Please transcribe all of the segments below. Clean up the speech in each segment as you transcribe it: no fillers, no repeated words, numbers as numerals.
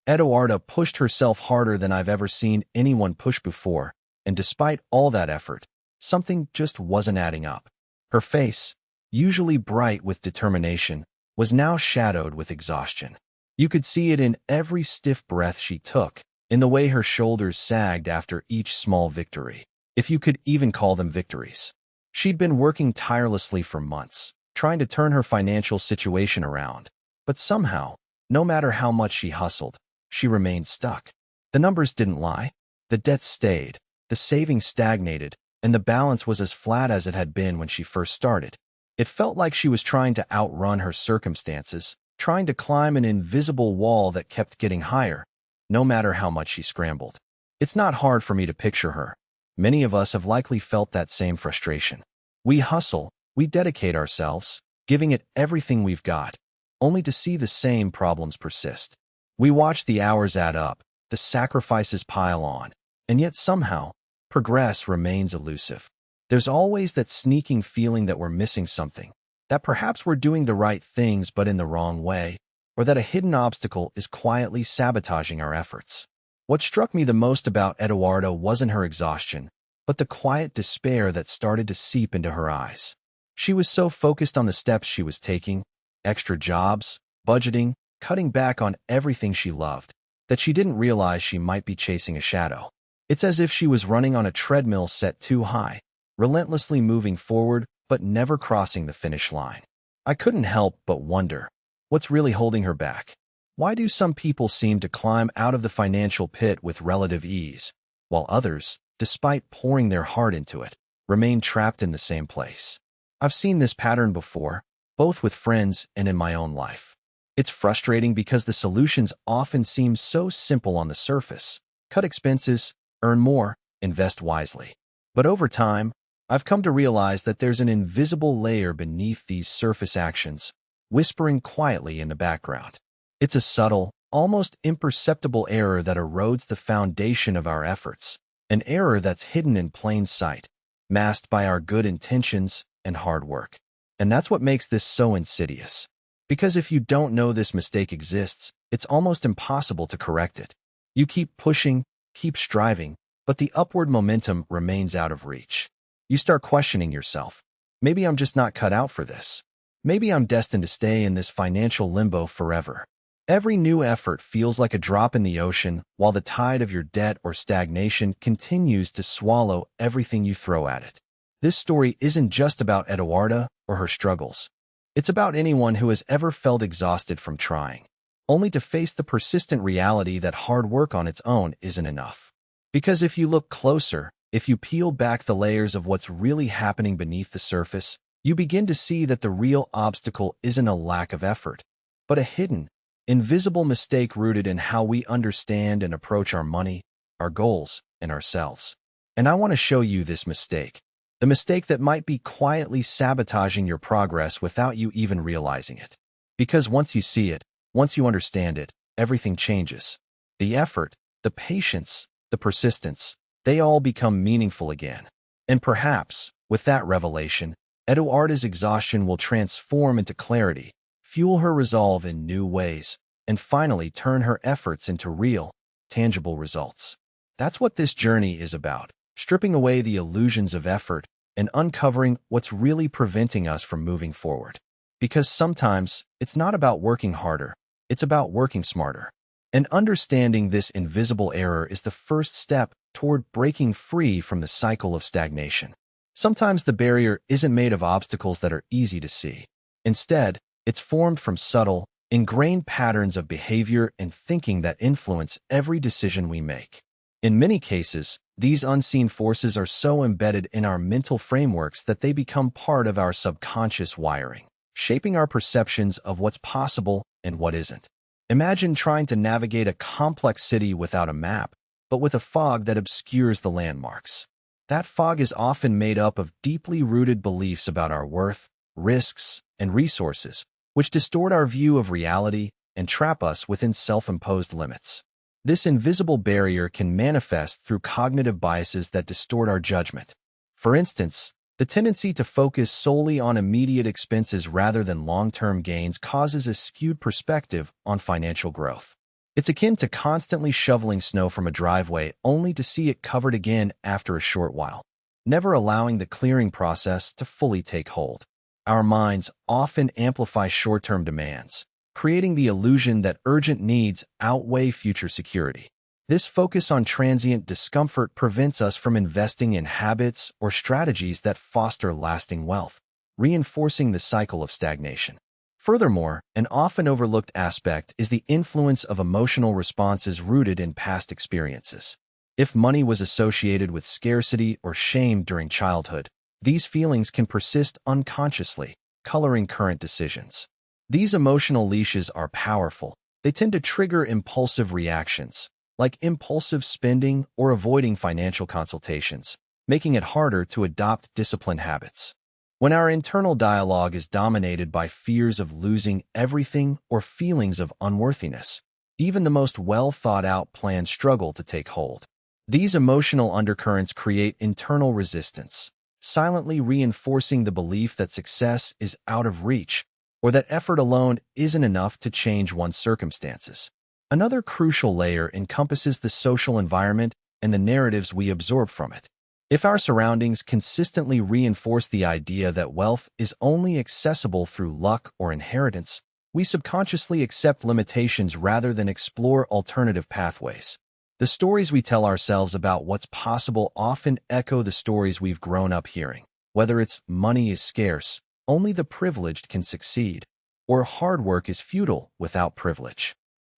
Eduarda pushed herself harder than I've ever seen anyone push before, and despite all that effort, something just wasn't adding up. Her face, usually bright with determination, was now shadowed with exhaustion. You could see it in every stiff breath she took, in the way her shoulders sagged after each small victory, if you could even call them victories. She'd been working tirelessly for months, trying to turn her financial situation around, but somehow, no matter how much she hustled, she remained stuck. The numbers didn't lie. The debts stayed, the savings stagnated, and the balance was as flat as it had been when she first started. It felt like she was trying to outrun her circumstances, trying to climb an invisible wall that kept getting higher, no matter how much she scrambled. It's not hard for me to picture her. Many of us have likely felt that same frustration. We hustle, we dedicate ourselves, giving it everything we've got, only to see the same problems persist. We watch the hours add up, the sacrifices pile on, and yet somehow, progress remains elusive. There's always that sneaking feeling that we're missing something, that perhaps we're doing the right things but in the wrong way, or that a hidden obstacle is quietly sabotaging our efforts. What struck me the most about Eduarda wasn't her exhaustion, but the quiet despair that started to seep into her eyes. She was so focused on the steps she was taking, extra jobs, budgeting, cutting back on everything she loved, that she didn't realize she might be chasing a shadow. It's as if she was running on a treadmill set too high, relentlessly moving forward but never crossing the finish line. I couldn't help but wonder, what's really holding her back? Why do some people seem to climb out of the financial pit with relative ease, while others, despite pouring their heart into it, remain trapped in the same place? I've seen this pattern before, both with friends and in my own life. It's frustrating because the solutions often seem so simple on the surface. Cut expenses, earn more, invest wisely. But over time, I've come to realize that there's an invisible layer beneath these surface actions, whispering quietly in the background. It's a subtle, almost imperceptible error that erodes the foundation of our efforts, an error that's hidden in plain sight, masked by our good intentions and hard work. And that's what makes this so insidious. Because if you don't know this mistake exists, it's almost impossible to correct it. You keep pushing, keep striving, but the upward momentum remains out of reach. You start questioning yourself. Maybe I'm just not cut out for this. Maybe I'm destined to stay in this financial limbo forever. Every new effort feels like a drop in the ocean, while the tide of your debt or stagnation continues to swallow everything you throw at it. This story isn't just about Eduarda or her struggles. It's about anyone who has ever felt exhausted from trying, only to face the persistent reality that hard work on its own isn't enough. Because if you look closer, if you peel back the layers of what's really happening beneath the surface, you begin to see that the real obstacle isn't a lack of effort, but a hidden, invisible mistake rooted in how we understand and approach our money, our goals, and ourselves. And I want to show you this mistake. The mistake that might be quietly sabotaging your progress without you even realizing it. Because once you see it, once you understand it, everything changes. The effort, the patience, the persistence, they all become meaningful again. And perhaps, with that revelation, Eduarda's exhaustion will transform into clarity, fuel her resolve in new ways, and finally turn her efforts into real, tangible results. That's what this journey is about, stripping away the illusions of effort and uncovering what's really preventing us from moving forward. Because sometimes, it's not about working harder, it's about working smarter. And understanding this invisible error is the first step toward breaking free from the cycle of stagnation. Sometimes the barrier isn't made of obstacles that are easy to see. Instead, it's formed from subtle, ingrained patterns of behavior and thinking that influence every decision we make. In many cases, these unseen forces are so embedded in our mental frameworks that they become part of our subconscious wiring, shaping our perceptions of what's possible and what isn't. Imagine trying to navigate a complex city without a map, but with a fog that obscures the landmarks. That fog is often made up of deeply rooted beliefs about our worth, risks, and resources, which distort our view of reality and trap us within self-imposed limits. This invisible barrier can manifest through cognitive biases that distort our judgment. For instance, the tendency to focus solely on immediate expenses rather than long-term gains causes a skewed perspective on financial growth. It's akin to constantly shoveling snow from a driveway only to see it covered again after a short while, never allowing the clearing process to fully take hold. Our minds often amplify short-term demands, creating the illusion that urgent needs outweigh future security. This focus on transient discomfort prevents us from investing in habits or strategies that foster lasting wealth, reinforcing the cycle of stagnation. Furthermore, an often overlooked aspect is the influence of emotional responses rooted in past experiences. If money was associated with scarcity or shame during childhood, these feelings can persist unconsciously, coloring current decisions. These emotional leashes are powerful. They tend to trigger impulsive reactions, like impulsive spending or avoiding financial consultations, making it harder to adopt disciplined habits. When our internal dialogue is dominated by fears of losing everything or feelings of unworthiness, even the most well-thought-out plans struggle to take hold. These emotional undercurrents create internal resistance, silently reinforcing the belief that success is out of reach or that effort alone isn't enough to change one's circumstances. Another crucial layer encompasses the social environment and the narratives we absorb from it. If our surroundings consistently reinforce the idea that wealth is only accessible through luck or inheritance, we subconsciously accept limitations rather than explore alternative pathways. The stories we tell ourselves about what's possible often echo the stories we've grown up hearing, whether it's money is scarce, only the privileged can succeed, or hard work is futile without privilege.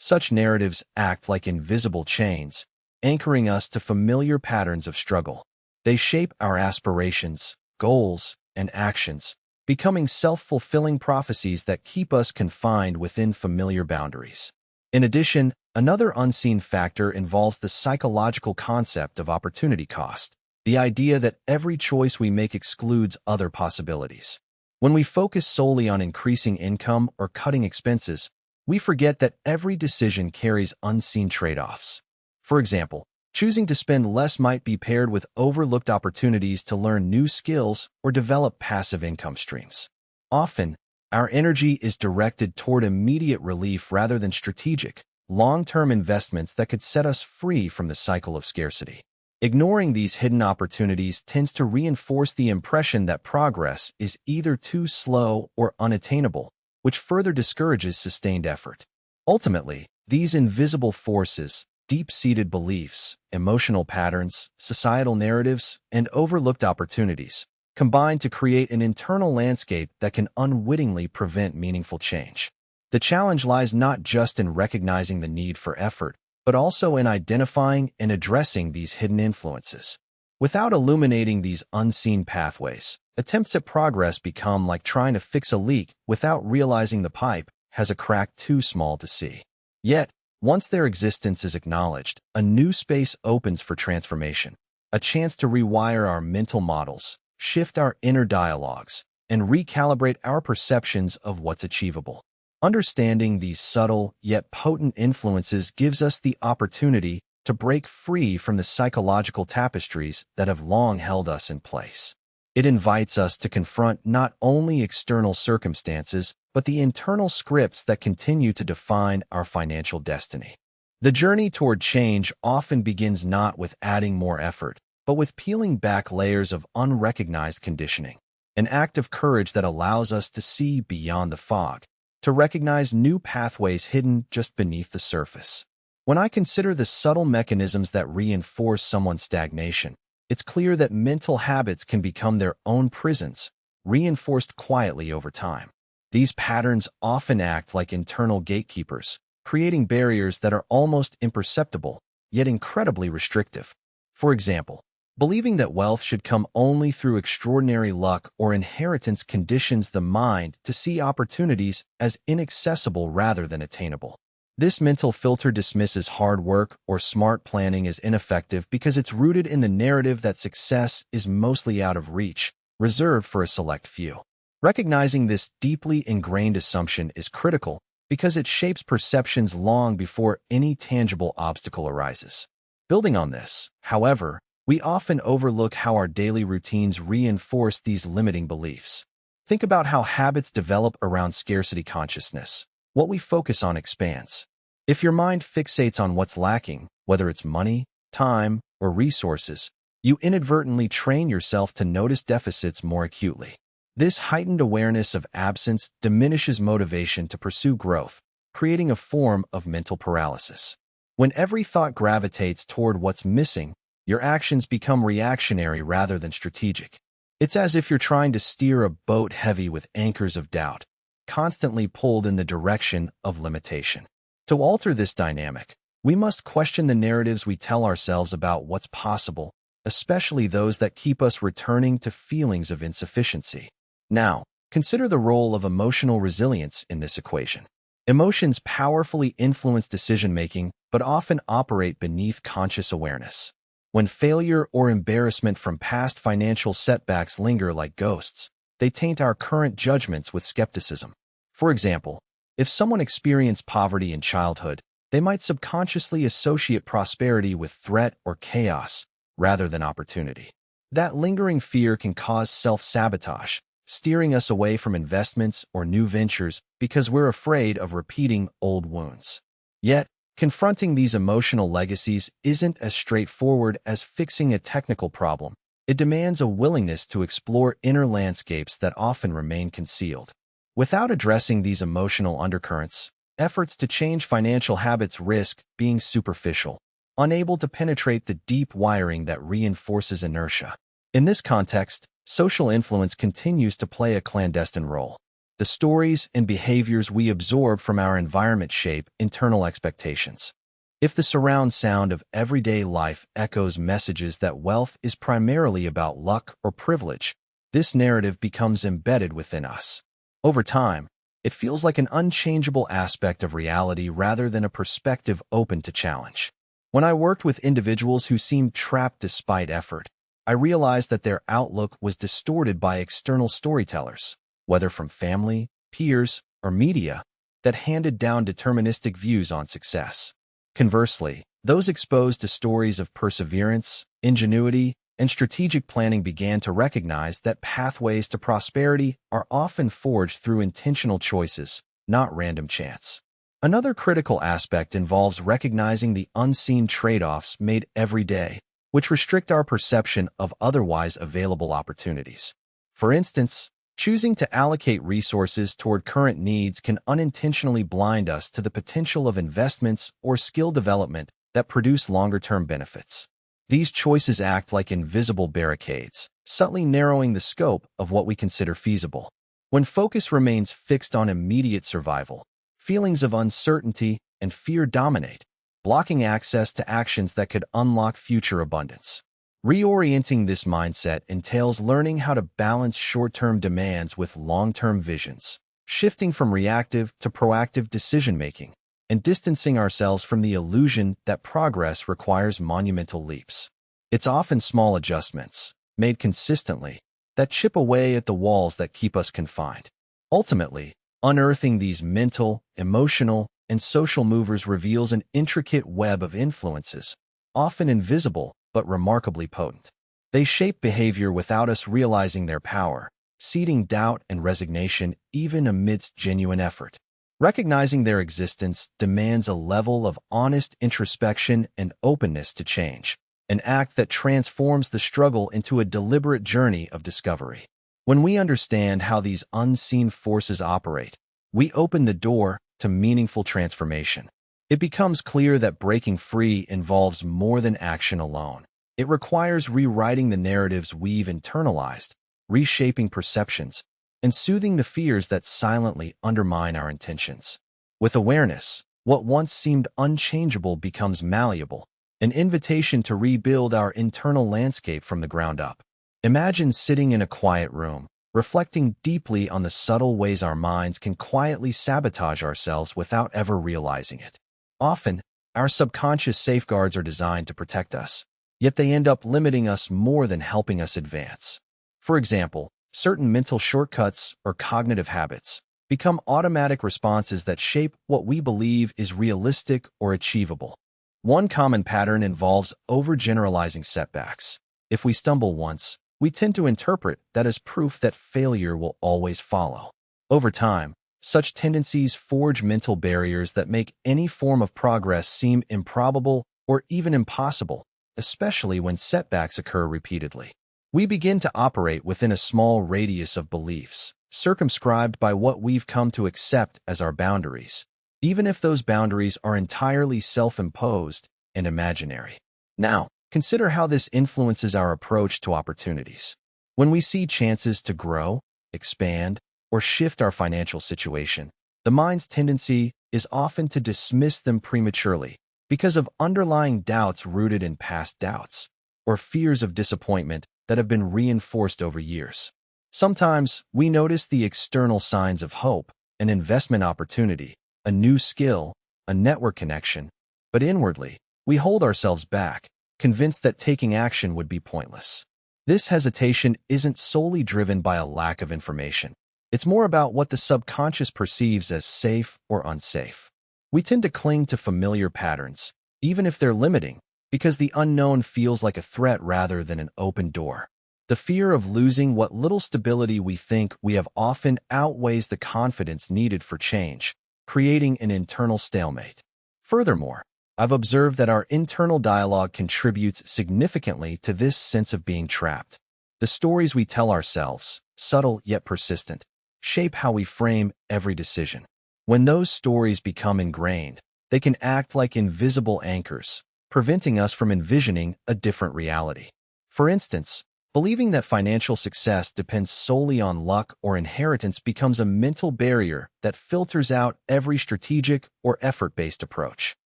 Such narratives act like invisible chains, anchoring us to familiar patterns of struggle. They shape our aspirations, goals, and actions, becoming self-fulfilling prophecies that keep us confined within familiar boundaries. In addition, another unseen factor involves the psychological concept of opportunity cost, the idea that every choice we make excludes other possibilities. When we focus solely on increasing income or cutting expenses, we forget that every decision carries unseen trade-offs. For example, choosing to spend less might be paired with overlooked opportunities to learn new skills or develop passive income streams. Often, our energy is directed toward immediate relief rather than strategic, long-term investments that could set us free from the cycle of scarcity. Ignoring these hidden opportunities tends to reinforce the impression that progress is either too slow or unattainable, which further discourages sustained effort. Ultimately, these invisible forces, deep-seated beliefs, emotional patterns, societal narratives, and overlooked opportunities combine to create an internal landscape that can unwittingly prevent meaningful change. The challenge lies not just in recognizing the need for effort, but also in identifying and addressing these hidden influences. Without illuminating these unseen pathways, attempts at progress become like trying to fix a leak without realizing the pipe has a crack too small to see. Yet, once their existence is acknowledged, a new space opens for transformation, a chance to rewire our mental models, shift our inner dialogues, and recalibrate our perceptions of what's achievable. Understanding these subtle yet potent influences gives us the opportunity to break free from the psychological tapestries that have long held us in place. It invites us to confront not only external circumstances, but the internal scripts that continue to define our financial destiny. The journey toward change often begins not with adding more effort, but with peeling back layers of unrecognized conditioning, an act of courage that allows us to see beyond the fog, to recognize new pathways hidden just beneath the surface. When I consider the subtle mechanisms that reinforce someone's stagnation, it's clear that mental habits can become their own prisons, reinforced quietly over time. These patterns often act like internal gatekeepers, creating barriers that are almost imperceptible, yet incredibly restrictive. For example, believing that wealth should come only through extraordinary luck or inheritance conditions the mind to see opportunities as inaccessible rather than attainable. This mental filter dismisses hard work or smart planning as ineffective because it's rooted in the narrative that success is mostly out of reach, reserved for a select few. Recognizing this deeply ingrained assumption is critical because it shapes perceptions long before any tangible obstacle arises. Building on this, however, we often overlook how our daily routines reinforce these limiting beliefs. Think about how habits develop around scarcity consciousness. What we focus on expands. If your mind fixates on what's lacking, whether it's money, time, or resources, you inadvertently train yourself to notice deficits more acutely. This heightened awareness of absence diminishes motivation to pursue growth, creating a form of mental paralysis. When every thought gravitates toward what's missing, your actions become reactionary rather than strategic. It's as if you're trying to steer a boat heavy with anchors of doubt, constantly pulled in the direction of limitation. To alter this dynamic, we must question the narratives we tell ourselves about what's possible, especially those that keep us returning to feelings of insufficiency. Now, consider the role of emotional resilience in this equation. Emotions powerfully influence decision-making, but often operate beneath conscious awareness. When failure or embarrassment from past financial setbacks linger like ghosts, they taint our current judgments with skepticism. For example, if someone experienced poverty in childhood, they might subconsciously associate prosperity with threat or chaos rather than opportunity. That lingering fear can cause self-sabotage, steering us away from investments or new ventures because we're afraid of repeating old wounds. Yet, confronting these emotional legacies isn't as straightforward as fixing a technical problem. It demands a willingness to explore inner landscapes that often remain concealed. Without addressing these emotional undercurrents, efforts to change financial habits risk being superficial, unable to penetrate the deep wiring that reinforces inertia. In this context, social influence continues to play a clandestine role. The stories and behaviors we absorb from our environment shape internal expectations. If the surround sound of everyday life echoes messages that wealth is primarily about luck or privilege, this narrative becomes embedded within us. Over time, it feels like an unchangeable aspect of reality rather than a perspective open to challenge. When I worked with individuals who seemed trapped despite effort, I realized that their outlook was distorted by external storytellers, whether from family, peers, or media, that handed down deterministic views on success. Conversely, those exposed to stories of perseverance, ingenuity, and strategic planning began to recognize that pathways to prosperity are often forged through intentional choices, not random chance. Another critical aspect involves recognizing the unseen trade-offs made every day, which restrict our perception of otherwise available opportunities. For instance, choosing to allocate resources toward current needs can unintentionally blind us to the potential of investments or skill development that produce longer-term benefits. These choices act like invisible barricades, subtly narrowing the scope of what we consider feasible. When focus remains fixed on immediate survival, feelings of uncertainty and fear dominate, blocking access to actions that could unlock future abundance. Reorienting this mindset entails learning how to balance short-term demands with long-term visions, shifting from reactive to proactive decision-making, and distancing ourselves from the illusion that progress requires monumental leaps. It's often small adjustments, made consistently, that chip away at the walls that keep us confined. Ultimately, unearthing these mental, emotional, and social movers reveals an intricate web of influences, often invisible but remarkably potent. They shape behavior without us realizing their power, seeding doubt and resignation even amidst genuine effort. Recognizing their existence demands a level of honest introspection and openness to change, an act that transforms the struggle into a deliberate journey of discovery. When we understand how these unseen forces operate, we open the door to meaningful transformation. It becomes clear that breaking free involves more than action alone. It requires rewriting the narratives we've internalized, reshaping perceptions, and soothing the fears that silently undermine our intentions. With awareness, what once seemed unchangeable becomes malleable, an invitation to rebuild our internal landscape from the ground up. Imagine sitting in a quiet room, reflecting deeply on the subtle ways our minds can quietly sabotage ourselves without ever realizing it. Often, our subconscious safeguards are designed to protect us, yet they end up limiting us more than helping us advance. For example, certain mental shortcuts or cognitive habits become automatic responses that shape what we believe is realistic or achievable. One common pattern involves overgeneralizing setbacks. If we stumble once, we tend to interpret that as proof that failure will always follow. Over time, Such tendencies forge mental barriers that make any form of progress seem improbable or even impossible, especially when setbacks occur repeatedly. We begin to operate within a small radius of beliefs, circumscribed by what we've come to accept as our boundaries, even if those boundaries are entirely self-imposed and imaginary. Now, consider how this influences our approach to opportunities. When we see chances to grow, expand, or shift our financial situation, the mind's tendency is often to dismiss them prematurely because of underlying doubts rooted in past doubts, or fears of disappointment that have been reinforced over years. Sometimes we notice the external signs of hope, an investment opportunity, a new skill, a network connection, but inwardly, we hold ourselves back, convinced that taking action would be pointless. This hesitation isn't solely driven by a lack of information. It's more about what the subconscious perceives as safe or unsafe. We tend to cling to familiar patterns, even if they're limiting, because the unknown feels like a threat rather than an open door. The fear of losing what little stability we think we have often outweighs the confidence needed for change, creating an internal stalemate. Furthermore, I've observed that our internal dialogue contributes significantly to this sense of being trapped. The stories we tell ourselves, subtle yet persistent, shape how we frame every decision. When those stories become ingrained, they can act like invisible anchors, preventing us from envisioning a different reality. For instance, believing that financial success depends solely on luck or inheritance becomes a mental barrier that filters out every strategic or effort-based approach.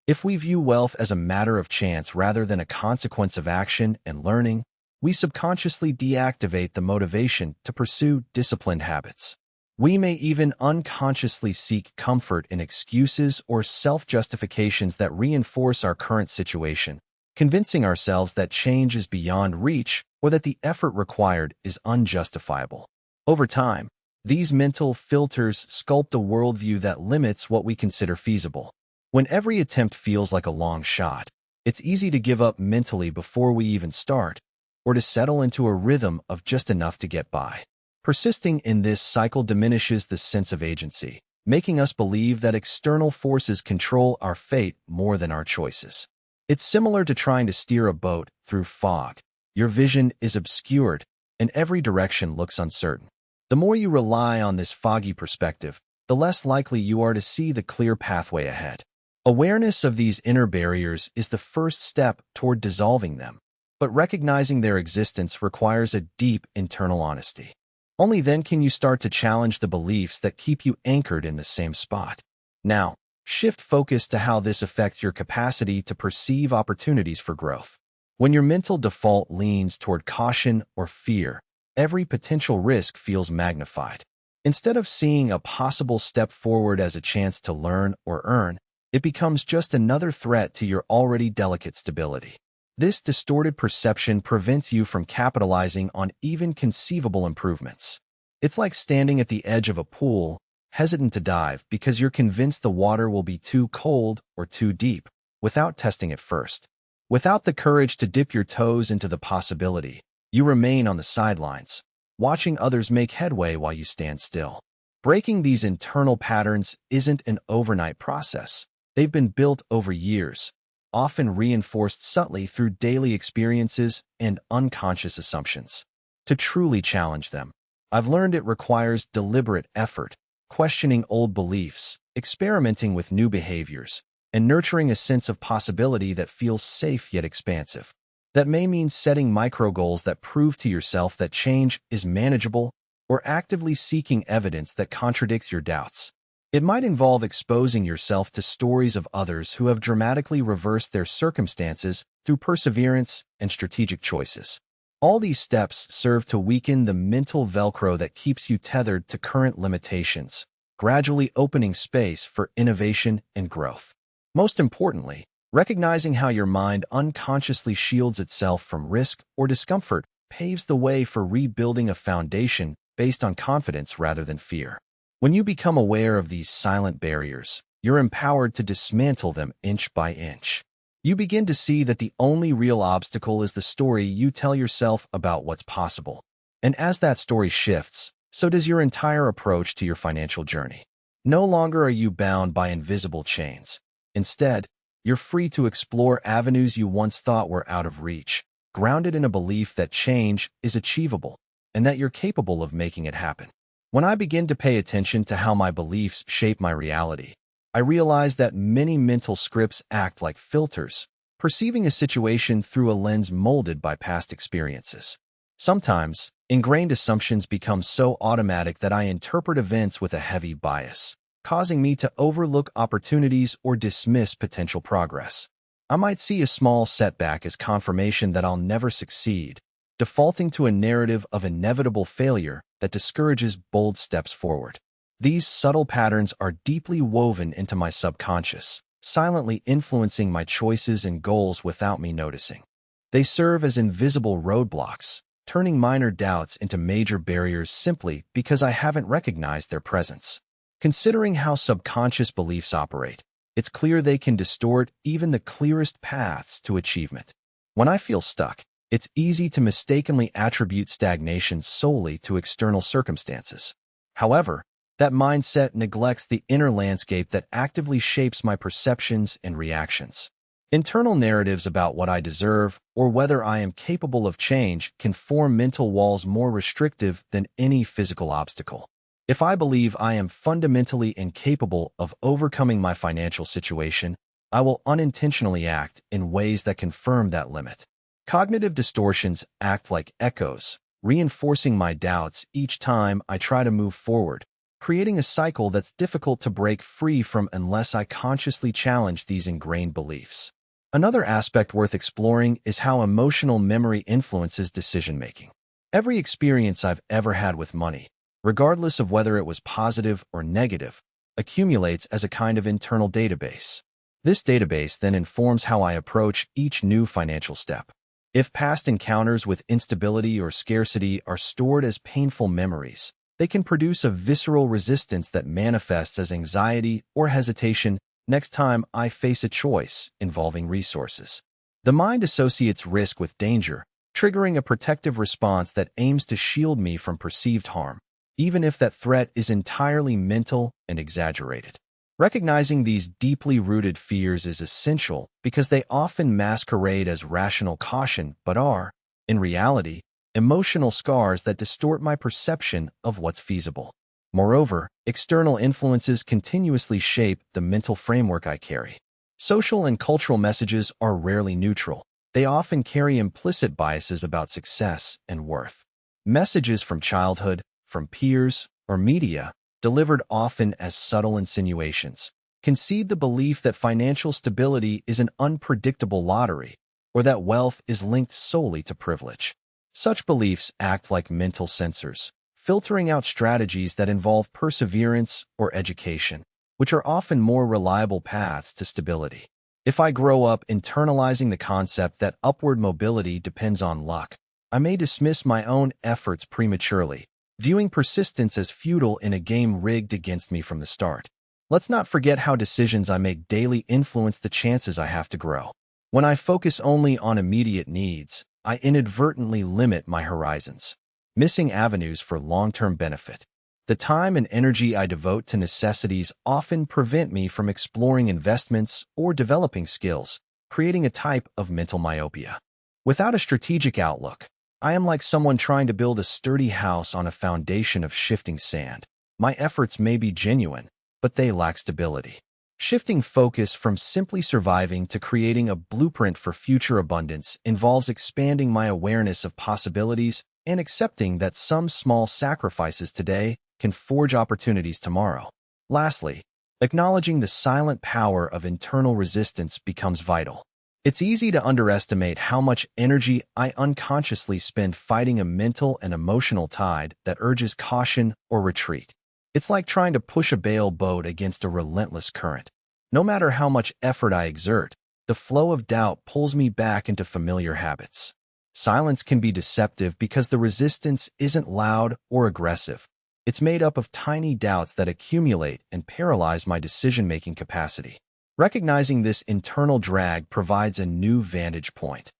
If we view wealth as a matter of chance rather than a consequence of action and learning, we subconsciously deactivate the motivation to pursue disciplined habits. We may even unconsciously seek comfort in excuses or self-justifications that reinforce our current situation, convincing ourselves that change is beyond reach or that the effort required is unjustifiable. Over time, these mental filters sculpt a worldview that limits what we consider feasible. When every attempt feels like a long shot, it's easy to give up mentally before we even start, or to settle into a rhythm of just enough to get by. Persisting in this cycle diminishes the sense of agency, making us believe that external forces control our fate more than our choices. It's similar to trying to steer a boat through fog. Your vision is obscured, and every direction looks uncertain. The more you rely on this foggy perspective, the less likely you are to see the clear pathway ahead. Awareness of these inner barriers is the first step toward dissolving them, but recognizing their existence requires a deep internal honesty. Only then can you start to challenge the beliefs that keep you anchored in the same spot. Now, shift focus to how this affects your capacity to perceive opportunities for growth. When your mental default leans toward caution or fear, every potential risk feels magnified. Instead of seeing a possible step forward as a chance to learn or earn, it becomes just another threat to your already delicate stability. This distorted perception prevents you from capitalizing on even conceivable improvements. It's like standing at the edge of a pool, hesitant to dive because you're convinced the water will be too cold or too deep, without testing it first. Without the courage to dip your toes into the possibility, you remain on the sidelines, watching others make headway while you stand still. Breaking these internal patterns isn't an overnight process. They've been built over years, often reinforced subtly through daily experiences and unconscious assumptions. To truly challenge them, I've learned it requires deliberate effort, questioning old beliefs, experimenting with new behaviors, and nurturing a sense of possibility that feels safe yet expansive. That may mean setting micro-goals that prove to yourself that change is manageable, or actively seeking evidence that contradicts your doubts. It might involve exposing yourself to stories of others who have dramatically reversed their circumstances through perseverance and strategic choices. All these steps serve to weaken the mental Velcro that keeps you tethered to current limitations, gradually opening space for innovation and growth. Most importantly, recognizing how your mind unconsciously shields itself from risk or discomfort paves the way for rebuilding a foundation based on confidence rather than fear. When you become aware of these silent barriers, you're empowered to dismantle them inch by inch. You begin to see that the only real obstacle is the story you tell yourself about what's possible. And as that story shifts, so does your entire approach to your financial journey. No longer are you bound by invisible chains. Instead, you're free to explore avenues you once thought were out of reach, grounded in a belief that change is achievable and that you're capable of making it happen. When I begin to pay attention to how my beliefs shape my reality, I realize that many mental scripts act like filters, perceiving a situation through a lens molded by past experiences. Sometimes, ingrained assumptions become so automatic that I interpret events with a heavy bias, causing me to overlook opportunities or dismiss potential progress. I might see a small setback as confirmation that I'll never succeed, defaulting to a narrative of inevitable failure that discourages bold steps forward. These subtle patterns are deeply woven into my subconscious, silently influencing my choices and goals without me noticing. They serve as invisible roadblocks, turning minor doubts into major barriers simply because I haven't recognized their presence. Considering how subconscious beliefs operate, it's clear they can distort even the clearest paths to achievement. When I feel stuck, it's easy to mistakenly attribute stagnation solely to external circumstances. However, that mindset neglects the inner landscape that actively shapes my perceptions and reactions. Internal narratives about what I deserve or whether I am capable of change can form mental walls more restrictive than any physical obstacle. If I believe I am fundamentally incapable of overcoming my financial situation, I will unintentionally act in ways that confirm that limit. Cognitive distortions act like echoes, reinforcing my doubts each time I try to move forward, creating a cycle that's difficult to break free from unless I consciously challenge these ingrained beliefs. Another aspect worth exploring is how emotional memory influences decision-making. Every experience I've ever had with money, regardless of whether it was positive or negative, accumulates as a kind of internal database. This database then informs how I approach each new financial step. If past encounters with instability or scarcity are stored as painful memories, they can produce a visceral resistance that manifests as anxiety or hesitation next time I face a choice involving resources. The mind associates risk with danger, triggering a protective response that aims to shield me from perceived harm, even if that threat is entirely mental and exaggerated. Recognizing these deeply rooted fears is essential because they often masquerade as rational caution but are, in reality, emotional scars that distort my perception of what's feasible. Moreover, external influences continuously shape the mental framework I carry. Social and cultural messages are rarely neutral. They often carry implicit biases about success and worth. Messages from childhood, from peers, or media, delivered often as subtle insinuations, concede the belief that financial stability is an unpredictable lottery, or that wealth is linked solely to privilege. Such beliefs act like mental censors, filtering out strategies that involve perseverance or education, which are often more reliable paths to stability. If I grow up internalizing the concept that upward mobility depends on luck, I may dismiss my own efforts prematurely, viewing persistence as futile in a game rigged against me from the start. Let's not forget how decisions I make daily influence the chances I have to grow. When I focus only on immediate needs, I inadvertently limit my horizons, missing avenues for long-term benefit. The time and energy I devote to necessities often prevent me from exploring investments or developing skills, creating a type of mental myopia. Without a strategic outlook, I am like someone trying to build a sturdy house on a foundation of shifting sand. My efforts may be genuine, but they lack stability. Shifting focus from simply surviving to creating a blueprint for future abundance involves expanding my awareness of possibilities and accepting that some small sacrifices today can forge opportunities tomorrow. Lastly, acknowledging the silent power of internal resistance becomes vital. It's easy to underestimate how much energy I unconsciously spend fighting a mental and emotional tide that urges caution or retreat. It's like trying to push a bale boat against a relentless current. No matter how much effort I exert, the flow of doubt pulls me back into familiar habits. Silence can be deceptive because the resistance isn't loud or aggressive. It's made up of tiny doubts that accumulate and paralyze my decision-making capacity. Recognizing this internal drag provides a new vantage point,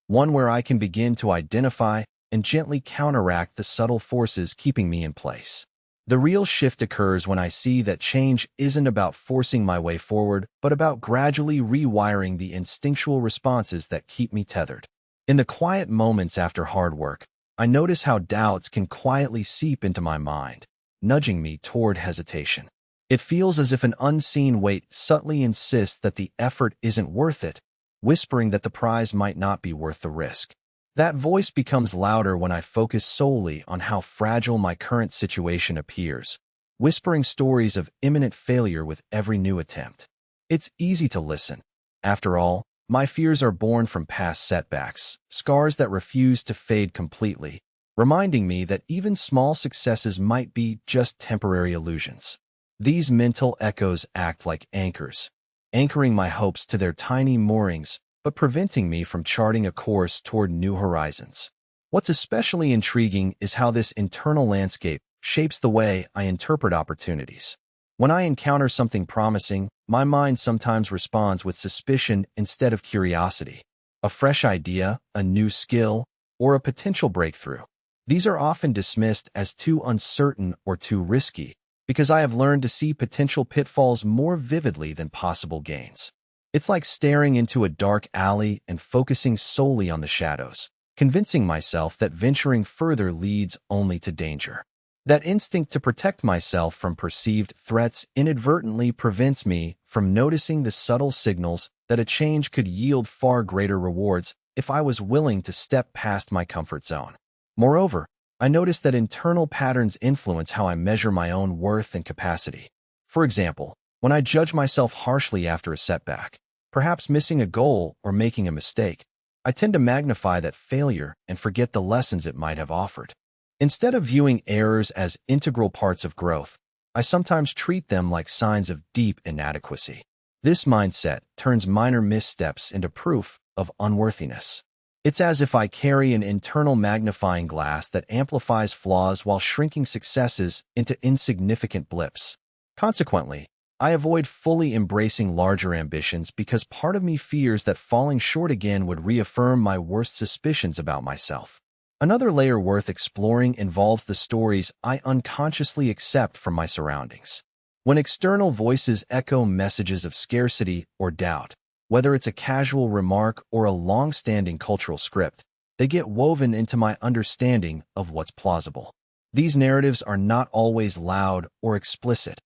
one where I can begin to identify and gently counteract the subtle forces keeping me in place. The real shift occurs when I see that change isn't about forcing my way forward, but about gradually rewiring the instinctual responses that keep me tethered. In the quiet moments after hard work, I notice how doubts can quietly seep into my mind, nudging me toward hesitation. It feels as if an unseen weight subtly insists that the effort isn't worth it, whispering that the prize might not be worth the risk. That voice becomes louder when I focus solely on how fragile my current situation appears, whispering stories of imminent failure with every new attempt. It's easy to listen. After all, my fears are born from past setbacks, scars that refuse to fade completely, reminding me that even small successes might be just temporary illusions. These mental echoes act like anchors, anchoring my hopes to their tiny moorings, but preventing me from charting a course toward new horizons. What's especially intriguing is how this internal landscape shapes the way I interpret opportunities. When I encounter something promising, my mind sometimes responds with suspicion instead of curiosity. A fresh idea, a new skill, or a potential breakthrough. These are often dismissed as too uncertain or too risky, because I have learned to see potential pitfalls more vividly than possible gains. It's like staring into a dark alley and focusing solely on the shadows, convincing myself that venturing further leads only to danger. That instinct to protect myself from perceived threats inadvertently prevents me from noticing the subtle signals that a change could yield far greater rewards if I was willing to step past my comfort zone. Moreover, I notice that internal patterns influence how I measure my own worth and capacity. For example, when I judge myself harshly after a setback, perhaps missing a goal or making a mistake, I tend to magnify that failure and forget the lessons it might have offered. Instead of viewing errors as integral parts of growth, I sometimes treat them like signs of deep inadequacy. This mindset turns minor missteps into proof of unworthiness. It's as if I carry an internal magnifying glass that amplifies flaws while shrinking successes into insignificant blips. Consequently, I avoid fully embracing larger ambitions because part of me fears that falling short again would reaffirm my worst suspicions about myself. Another layer worth exploring involves the stories I unconsciously accept from my surroundings. When external voices echo messages of scarcity or doubt, whether it's a casual remark or a long-standing cultural script, they get woven into my understanding of what's plausible. These narratives are not always loud or explicit.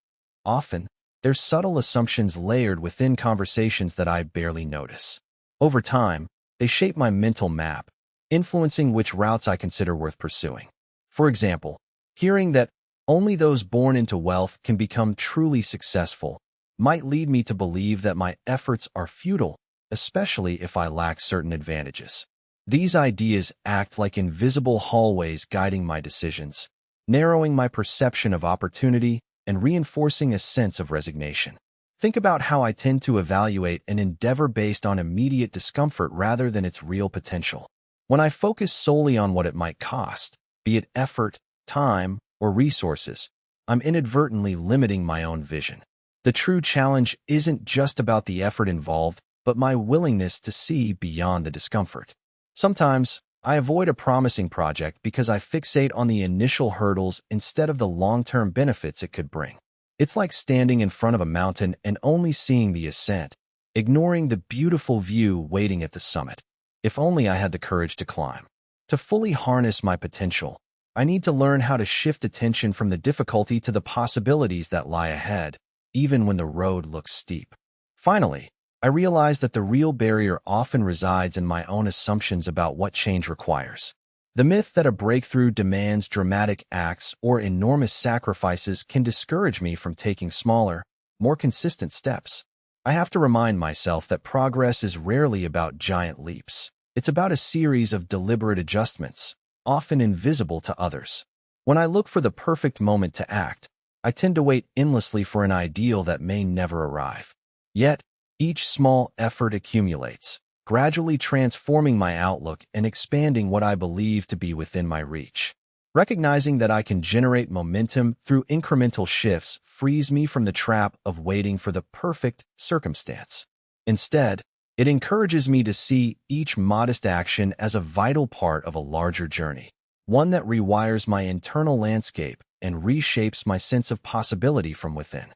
Often, they're subtle assumptions layered within conversations that I barely notice. Over time, they shape my mental map, influencing which routes I consider worth pursuing. For example, hearing that only those born into wealth can become truly successful might lead me to believe that my efforts are futile, especially if I lack certain advantages. These ideas act like invisible hallways guiding my decisions, narrowing my perception of opportunity and reinforcing a sense of resignation. Think about how I tend to evaluate an endeavor based on immediate discomfort rather than its real potential. When I focus solely on what it might cost, be it effort, time, or resources, I'm inadvertently limiting my own vision. The true challenge isn't just about the effort involved, but my willingness to see beyond the discomfort. Sometimes, I avoid a promising project because I fixate on the initial hurdles instead of the long-term benefits it could bring. It's like standing in front of a mountain and only seeing the ascent, ignoring the beautiful view waiting at the summit. If only I had the courage to climb. To fully harness my potential, I need to learn how to shift attention from the difficulty to the possibilities that lie ahead, even when the road looks steep. Finally, I realize that the real barrier often resides in my own assumptions about what change requires. The myth that a breakthrough demands dramatic acts or enormous sacrifices can discourage me from taking smaller, more consistent steps. I have to remind myself that progress is rarely about giant leaps. It's about a series of deliberate adjustments, often invisible to others. When I look for the perfect moment to act, I tend to wait endlessly for an ideal that may never arrive. Yet, each small effort accumulates, gradually transforming my outlook and expanding what I believe to be within my reach. Recognizing that I can generate momentum through incremental shifts frees me from the trap of waiting for the perfect circumstance. Instead, it encourages me to see each modest action as a vital part of a larger journey, one that rewires my internal landscape and reshapes my sense of possibility from within.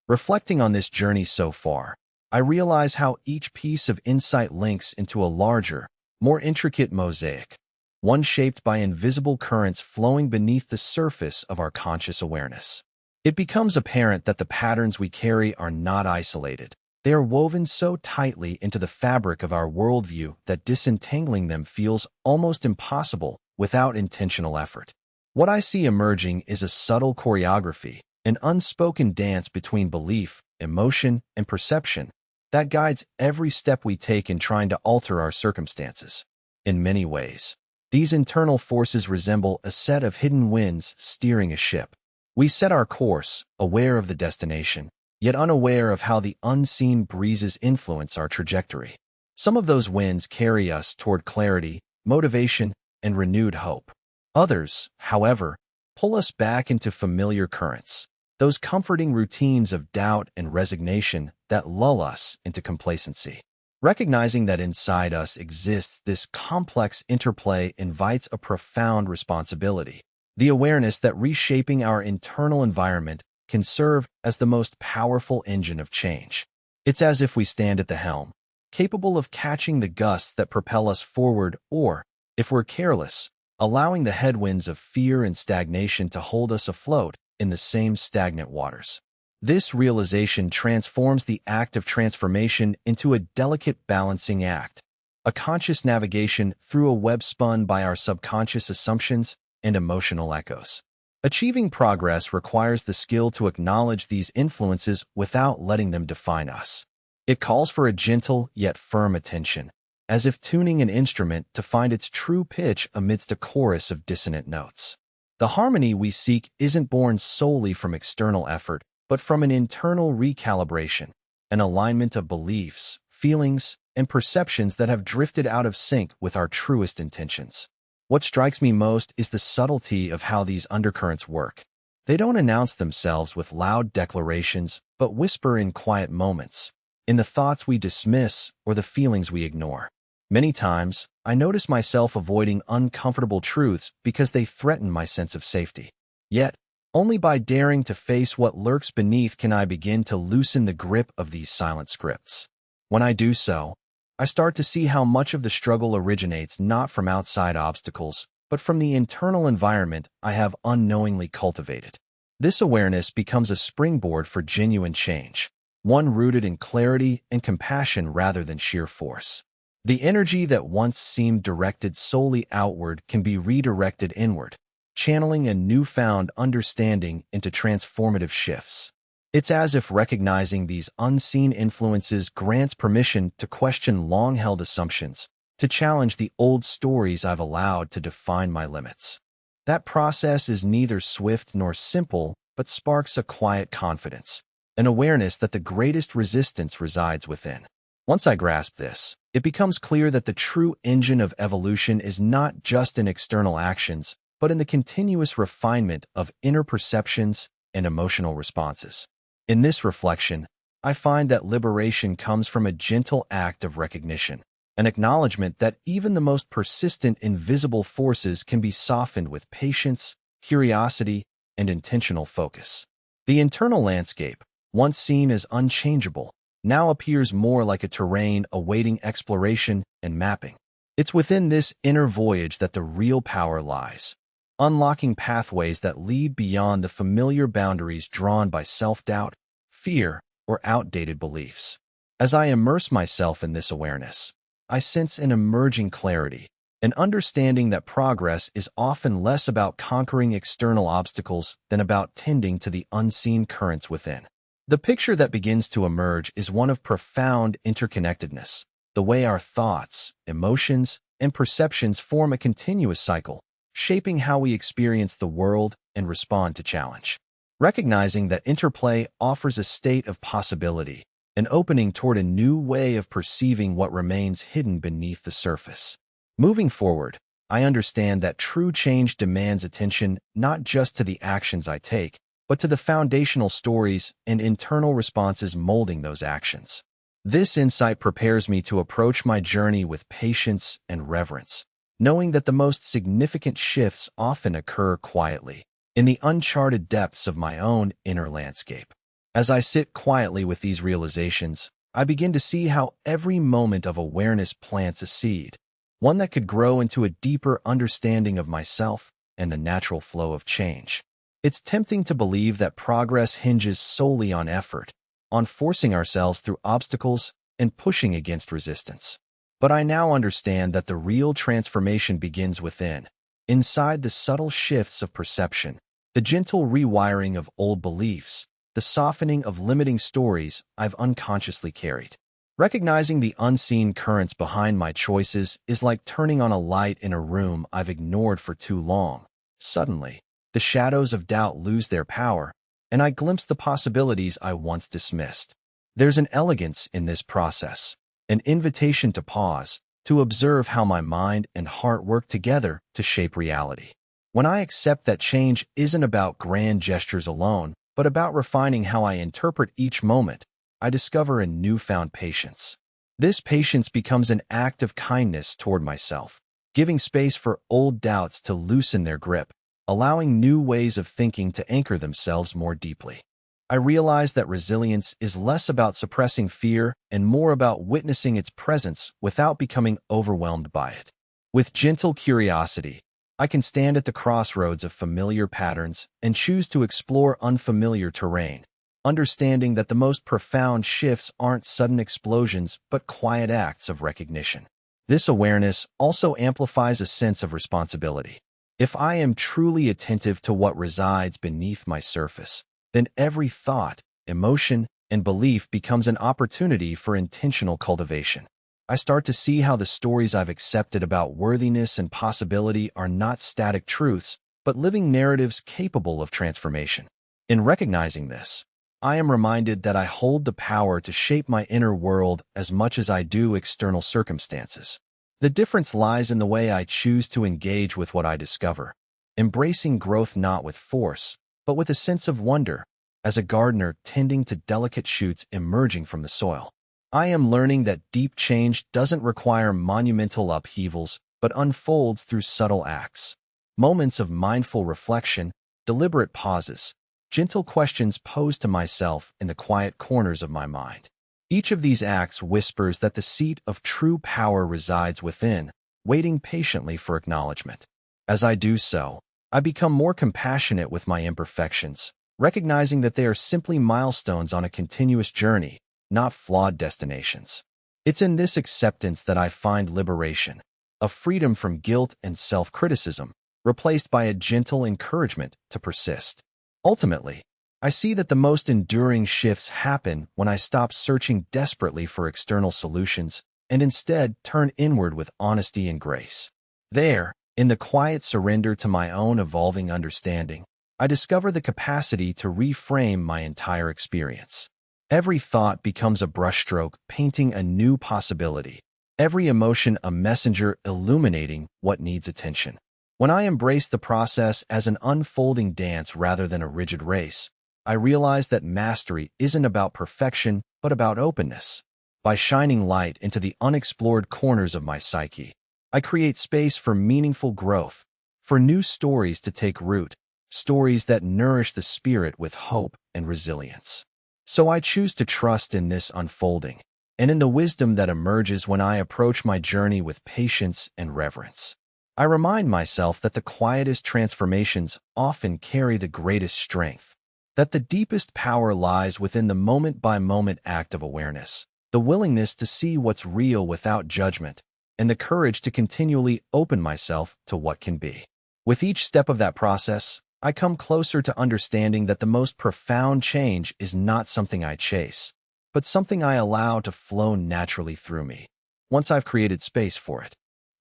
Reflecting on this journey so far, I realize how each piece of insight links into a larger, more intricate mosaic, one shaped by invisible currents flowing beneath the surface of our conscious awareness. It becomes apparent that the patterns we carry are not isolated. They are woven so tightly into the fabric of our worldview that disentangling them feels almost impossible without intentional effort. What I see emerging is a subtle choreography, an unspoken dance between belief, emotion, and perception that guides every step we take in trying to alter our circumstances. In many ways, these internal forces resemble a set of hidden winds steering a ship. We set our course, aware of the destination, yet unaware of how the unseen breezes influence our trajectory. Some of those winds carry us toward clarity, motivation, and renewed hope. Others, however, pull us back into familiar currents, those comforting routines of doubt and resignation that lull us into complacency. Recognizing that inside us exists this complex interplay invites a profound responsibility, the awareness that reshaping our internal environment can serve as the most powerful engine of change. It's as if we stand at the helm, capable of catching the gusts that propel us forward or, if we're careless, allowing the headwinds of fear and stagnation to hold us afloat in the same stagnant waters. This realization transforms the act of transformation into a delicate balancing act, a conscious navigation through a web spun by our subconscious assumptions and emotional echoes. Achieving progress requires the skill to acknowledge these influences without letting them define us. It calls for a gentle yet firm attention, as if tuning an instrument to find its true pitch amidst a chorus of dissonant notes. The harmony we seek isn't born solely from external effort, but from an internal recalibration, an alignment of beliefs, feelings, and perceptions that have drifted out of sync with our truest intentions. What strikes me most is the subtlety of how these undercurrents work. They don't announce themselves with loud declarations, but whisper in quiet moments, in the thoughts we dismiss or the feelings we ignore. Many times, I notice myself avoiding uncomfortable truths because they threaten my sense of safety. Yet, only by daring to face what lurks beneath can I begin to loosen the grip of these silent scripts. When I do so, I start to see how much of the struggle originates not from outside obstacles, but from the internal environment I have unknowingly cultivated. This awareness becomes a springboard for genuine change, one rooted in clarity and compassion rather than sheer force. The energy that once seemed directed solely outward can be redirected inward, channeling a newfound understanding into transformative shifts. It's as if recognizing these unseen influences grants permission to question long-held assumptions, to challenge the old stories I've allowed to define my limits. That process is neither swift nor simple, but sparks a quiet confidence, an awareness that the greatest resistance resides within. Once I grasp this, it becomes clear that the true engine of evolution is not just in external actions, but in the continuous refinement of inner perceptions and emotional responses. In this reflection, I find that liberation comes from a gentle act of recognition, an acknowledgement that even the most persistent invisible forces can be softened with patience, curiosity, and intentional focus. The internal landscape, once seen as unchangeable, now appears more like a terrain awaiting exploration and mapping. It's within this inner voyage that the real power lies, unlocking pathways that lead beyond the familiar boundaries drawn by self-doubt, fear, or outdated beliefs. As I immerse myself in this awareness, I sense an emerging clarity, an understanding that progress is often less about conquering external obstacles than about tending to the unseen currents within. The picture that begins to emerge is one of profound interconnectedness, the way our thoughts, emotions, and perceptions form a continuous cycle, shaping how we experience the world and respond to challenge. Recognizing that interplay offers a state of possibility, an opening toward a new way of perceiving what remains hidden beneath the surface. Moving forward, I understand that true change demands attention not just to the actions I take, but to the foundational stories and internal responses molding those actions. This insight prepares me to approach my journey with patience and reverence, knowing that the most significant shifts often occur quietly, in the uncharted depths of my own inner landscape. As I sit quietly with these realizations, I begin to see how every moment of awareness plants a seed, one that could grow into a deeper understanding of myself and the natural flow of change. It's tempting to believe that progress hinges solely on effort, on forcing ourselves through obstacles and pushing against resistance. But I now understand that the real transformation begins within, inside the subtle shifts of perception, the gentle rewiring of old beliefs, the softening of limiting stories I've unconsciously carried. Recognizing the unseen currents behind my choices is like turning on a light in a room I've ignored for too long. Suddenly, the shadows of doubt lose their power, and I glimpse the possibilities I once dismissed. There's an elegance in this process, an invitation to pause, to observe how my mind and heart work together to shape reality. When I accept that change isn't about grand gestures alone, but about refining how I interpret each moment, I discover a newfound patience. This patience becomes an act of kindness toward myself, giving space for old doubts to loosen their grip, allowing new ways of thinking to anchor themselves more deeply. I realize that resilience is less about suppressing fear and more about witnessing its presence without becoming overwhelmed by it. With gentle curiosity, I can stand at the crossroads of familiar patterns and choose to explore unfamiliar terrain, understanding that the most profound shifts aren't sudden explosions but quiet acts of recognition. This awareness also amplifies a sense of responsibility. If I am truly attentive to what resides beneath my surface, then every thought, emotion, and belief becomes an opportunity for intentional cultivation. I start to see how the stories I've accepted about worthiness and possibility are not static truths, but living narratives capable of transformation. In recognizing this, I am reminded that I hold the power to shape my inner world as much as I do external circumstances. The difference lies in the way I choose to engage with what I discover, embracing growth not with force, but with a sense of wonder, as a gardener tending to delicate shoots emerging from the soil. I am learning that deep change doesn't require monumental upheavals, but unfolds through subtle acts. Moments of mindful reflection, deliberate pauses, gentle questions posed to myself in the quiet corners of my mind. Each of these acts whispers that the seat of true power resides within, waiting patiently for acknowledgement. As I do so, I become more compassionate with my imperfections, recognizing that they are simply milestones on a continuous journey, not flawed destinations. It's in this acceptance that I find liberation, a freedom from guilt and self-criticism, replaced by a gentle encouragement to persist. Ultimately, I see that the most enduring shifts happen when I stop searching desperately for external solutions and instead turn inward with honesty and grace. There, in the quiet surrender to my own evolving understanding, I discover the capacity to reframe my entire experience. Every thought becomes a brushstroke painting a new possibility, every emotion a messenger illuminating what needs attention. When I embrace the process as an unfolding dance rather than a rigid race, I realize that mastery isn't about perfection but about openness. By shining light into the unexplored corners of my psyche, I create space for meaningful growth, for new stories to take root, stories that nourish the spirit with hope and resilience. So I choose to trust in this unfolding, and in the wisdom that emerges when I approach my journey with patience and reverence. I remind myself that the quietest transformations often carry the greatest strength, that the deepest power lies within the moment-by-moment act of awareness, the willingness to see what's real without judgment, and the courage to continually open myself to what can be. With each step of that process, I come closer to understanding that the most profound change is not something I chase, but something I allow to flow naturally through me, once I've created space for it.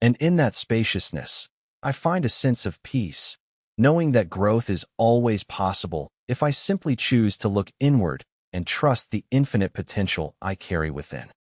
And in that spaciousness, I find a sense of peace, knowing that growth is always possible if I simply choose to look inward and trust the infinite potential I carry within.